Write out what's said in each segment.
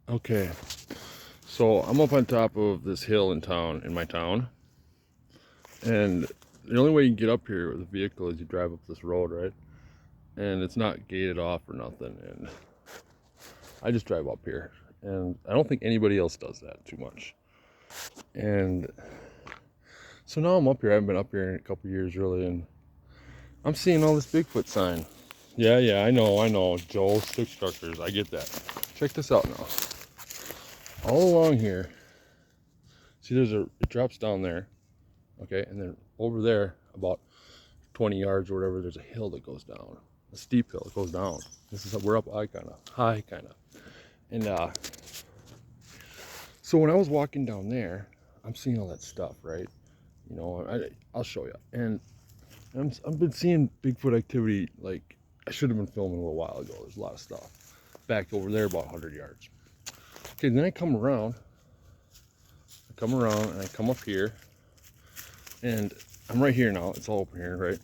Okay, so I'm up on top of this hill in my town, and the only way you can get up here with a vehicle is you drive up this road, right? And it's not gated off or nothing, and I just drive up here, and I don't think anybody else does that too much. And so now I'm up here. I haven't been up here in a couple years really, and I'm seeing all this Bigfoot sign. Yeah, I know, Joe, stick structures, I get that. Check this out now. All along here, see, it drops down there, okay, and then over there, about 20 yards or whatever, there's a hill that goes down, a steep hill that goes down. We're up high kind of, and so when I was walking down there, I'm seeing all that stuff, right? I'll show you, and I've been seeing Bigfoot activity. Like, I should have been filming a little while ago. There's a lot of stuff back over there, about 100 yards. Okay, then I come around, and I come up here, and I'm right here now. It's all open here, right?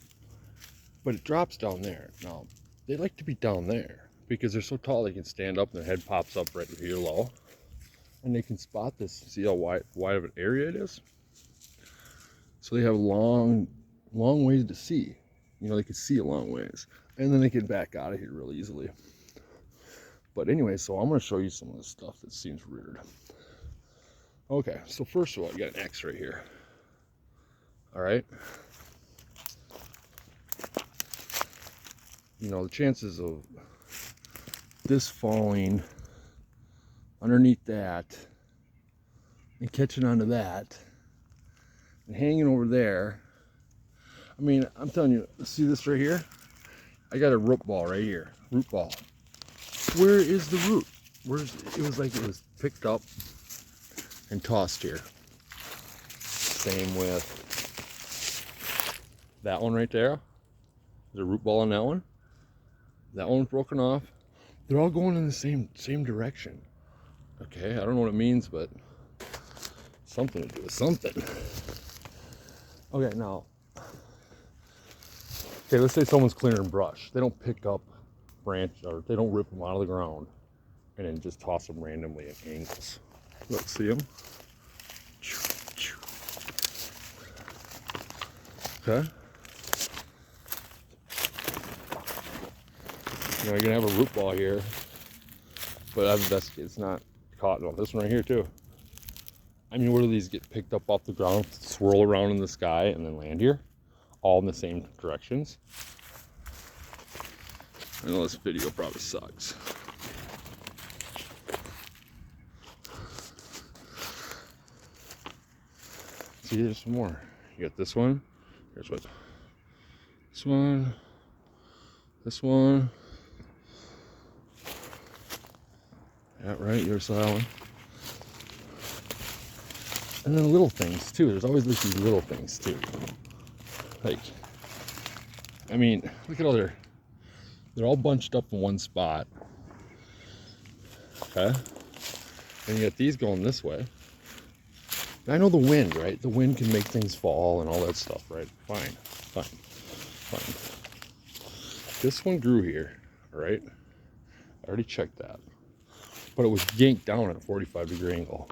But it drops down there. Now, they like to be down there because they're so tall they can stand up and their head pops up right here low. And they can spot this, see how wide of an area it is? So they have long ways to see. They can see a long ways. And then they can back out of here real easily. But anyway, so I'm going to show you some of this stuff that seems weird. Okay, so first of all, you got an X right here. All right? The chances of this falling underneath that and catching onto that and hanging over there. I mean, I'm telling you, see this right here? I got a root ball right here. Root ball. Where is the root? It was like it was picked up and tossed here. Same with that one right there. There's a root ball on that one. That one's broken off. They're all going in the same direction. Okay, I don't know what it means, but something to do with something. Okay, now, let's say someone's clearing brush. They don't pick up branch, or they don't rip them out of the ground and then just toss them randomly at angles. Look, see them? Okay. You're gonna have a root ball here, but I've investigated, it's not caught. No, this one right here too. I mean, where do these get picked up off the ground, swirl around in the sky, and then land here? All in the same directions. I know this video probably sucks. See, there's some more. You got this one. Here's what. This one. This one. Yeah, right. You saw that one. And then little things too. There's always these little things too. Like, I mean, look at all they're all bunched up in one spot. Okay. And you got these going this way. And I know the wind, right? The wind can make things fall and all that stuff, right? Fine. This one grew here, all right? I already checked that. But it was yanked down at a 45-degree angle.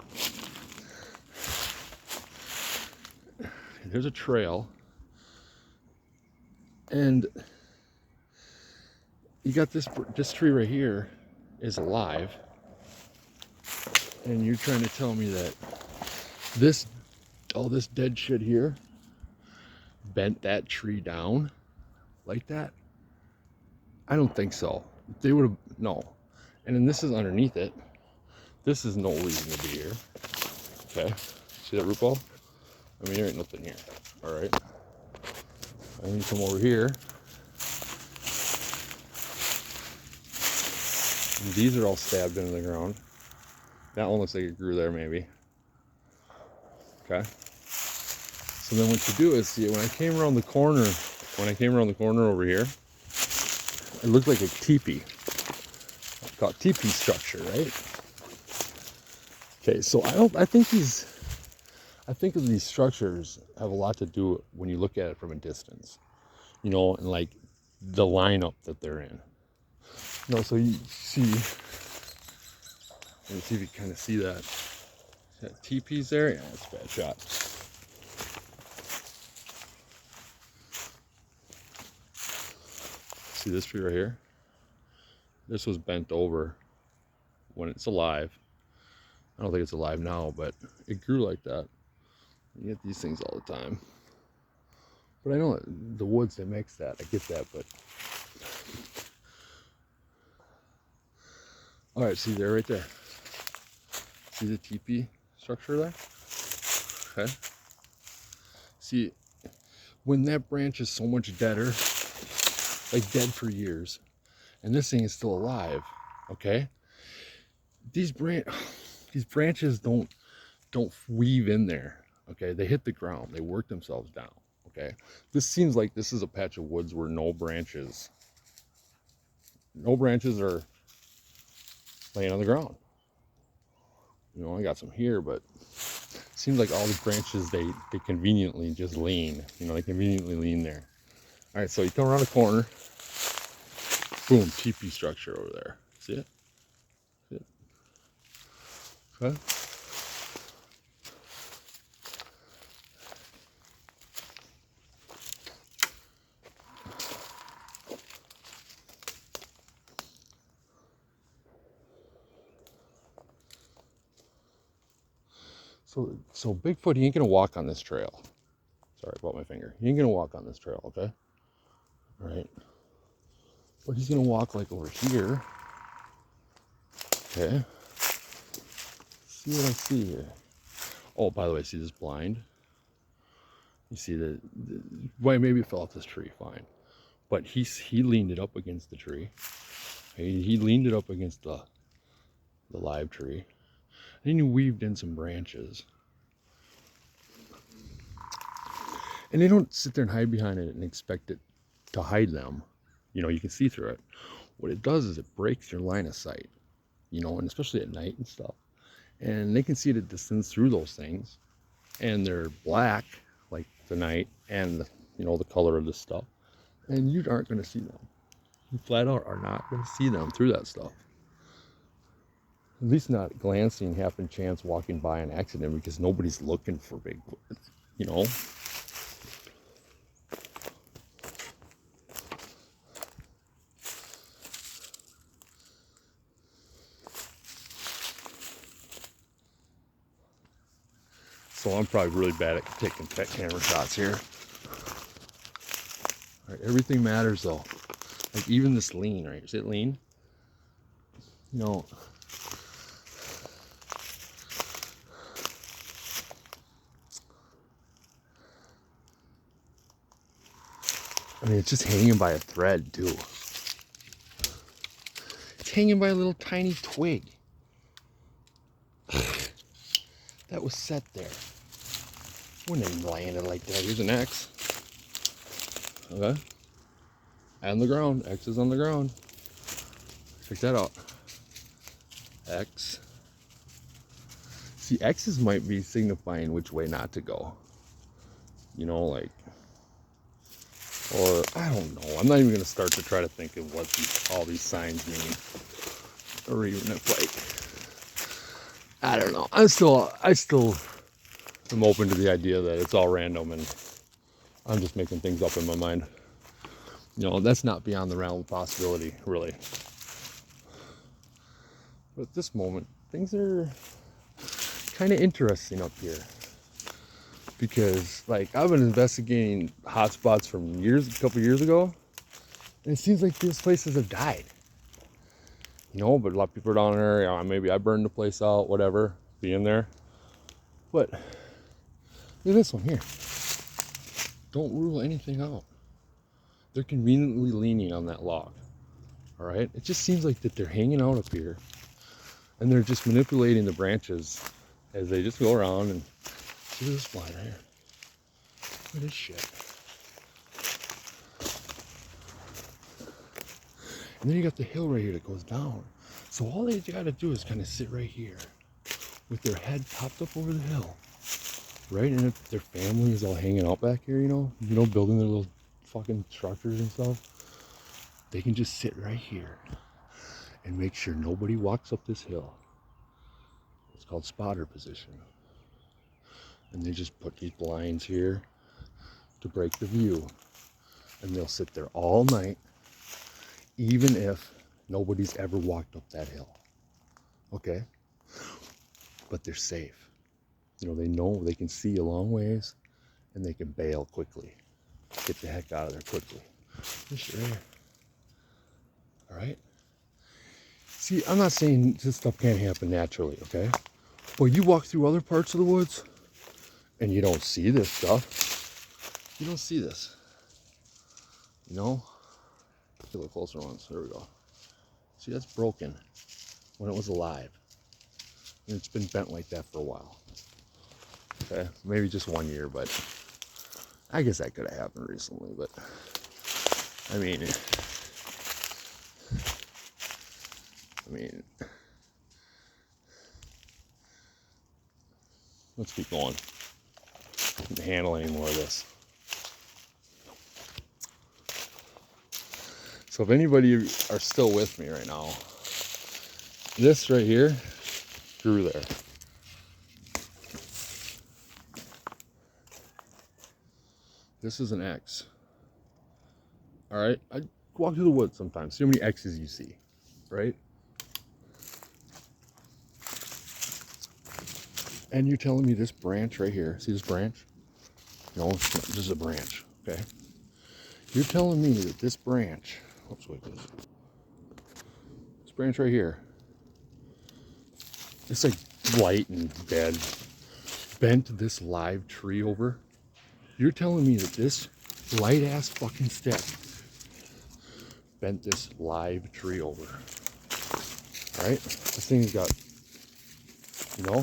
There's a trail. And you got this tree right here is alive. And you're trying to tell me that all this dead shit here bent that tree down like that? I don't think so. They would have, no. And then this is underneath it. This is no reason to be here. Okay, see that root ball? I mean, there ain't nothing here. All right. And then you come over here. And these are all stabbed into the ground. That one looks like it grew there, maybe. Okay. So then what you do is, see, when I came around the corner over here, it looked like a teepee. It's called teepee structure, right? Okay, so I think of these structures have a lot to do when you look at it from a distance, and like the lineup that they're in. So you see Let me see if you kind of see that. That teepees there? Yeah, that's a bad shot. See this tree right here? This was bent over when it's alive. I don't think it's alive now, but it grew like that. You get these things all the time. But I know the woods, they mix that. I get that, but... All right, see there, right there. See the teepee structure there? Okay. See, when that branch is so much deader, like dead for years, and this thing is still alive, okay? These branches don't weave in there, okay? They hit the ground, they work themselves down, okay? This seems like this is a patch of woods where no branches are laying on the ground. You know, I got some here, but it seems like all the branches, they conveniently just lean. You know, they conveniently lean there. All right, so you come around the corner, boom, teepee structure over there. See it? See it? Okay. So Bigfoot, he ain't gonna walk on this trail. Sorry about my finger. He ain't gonna walk on this trail, okay? All right. But he's gonna walk like over here. Okay. See what I see here. Oh, by the way, see this blind? You see well, maybe it fell off this tree, fine. But he leaned it up against the tree. He leaned it up against the live tree. And then he weaved in some branches. And they don't sit there and hide behind it and expect it to hide them. You know, you can see through it. What it does is it breaks your line of sight, you know, and especially at night and stuff. And they can see the distance through those things. And they're black, like the night, and you know, the color of this stuff. And you aren't going to see them. You flat out are not going to see them through that stuff. At least not glancing, happen chance walking by an accident, because nobody's looking for Bigfoot, you know. So I'm probably really bad at taking pet camera shots here. All right, everything matters though. Like even this lean, right? Is it lean? You know, I mean, it's just hanging by a thread too. It's hanging by a little tiny twig that was set there. Wouldn't have landed like that. Here's an X. Okay. On the ground. X is on the ground. Check that out. X. See, X's might be signifying which way not to go. You know, like, or I don't know. I'm not even going to start to try to think of what all these signs mean. Or even if, like, I don't know. I still am open to the idea that it's all random and I'm just making things up in my mind. You know, that's not beyond the realm of possibility, really. But at this moment, things are kind of interesting up here. Because, like, I've been investigating hotspots from a couple years ago, and it seems like these places have died. You know, but a lot of people are down there, you know, maybe I burned the place out, whatever, being there. But, look at this one here. Don't rule anything out. They're conveniently leaning on that log. All right? It just seems like that they're hanging out up here, and they're just manipulating the branches as they just go around and see this blind right here. Look at this shit. And then you got the hill right here that goes down. So all they gotta do is kind of sit right here with their head popped up over the hill. Right? And if their family is all hanging out back here, you know, building their little fucking structures and stuff, they can just sit right here and make sure nobody walks up this hill. It's called spotter position. And they just put these blinds here to break the view. And they'll sit there all night, even if nobody's ever walked up that hill. Okay? But they're safe. You know they can see a long ways and they can bail quickly. Get the heck out of there quickly. Just right here. All right? See, I'm not saying this stuff can't happen naturally, okay? But you walk through other parts of the woods and you don't see this stuff. You don't see this. You know? Get a little closer once. There we go. See, that's broken when it was alive. And it's been bent like that for a while. Okay? Maybe just 1 year, but I guess that could have happened recently, but I mean, let's keep going. I can't handle any more of this. So if anybody are still with me right now, this right here grew there. This is an X. All right, I walk through the woods sometimes. See how many X's you see, right? And you're telling me this branch right here, see this branch? No, this is a branch, okay? You're telling me that this branch, oops, wait, this branch right here, it's like light and dead, bent this live tree over. You're telling me that this light ass fucking stick bent this live tree over. All right? This thing's got, you know,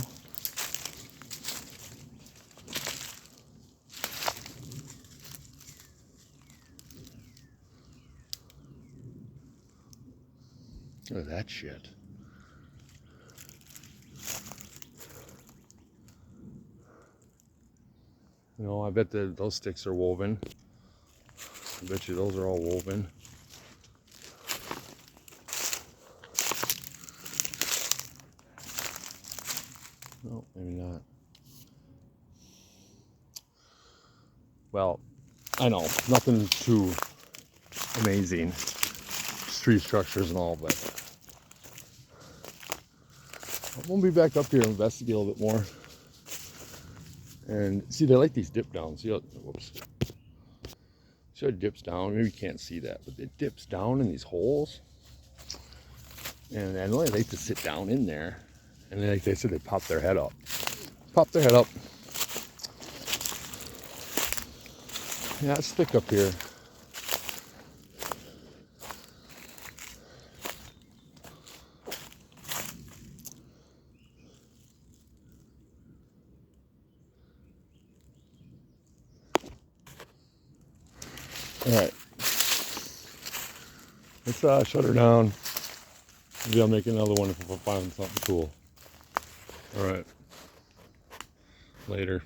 look at that shit. You know, I bet that those sticks are woven. I bet you those are all woven. No, maybe not. Well, I know, nothing too amazing. Tree structures and all, but we'll be back up here and investigate a little bit more. And see, they like these dip downs. See how, whoops. See how it dips down? Maybe you can't see that, but it dips down in these holes. And I know they like to sit down in there. And then, like they said, they pop their head up. Pop their head up. Yeah, it's thick up here. All right, let's shut her down. Maybe I'll make another one if I find something cool. All right, later.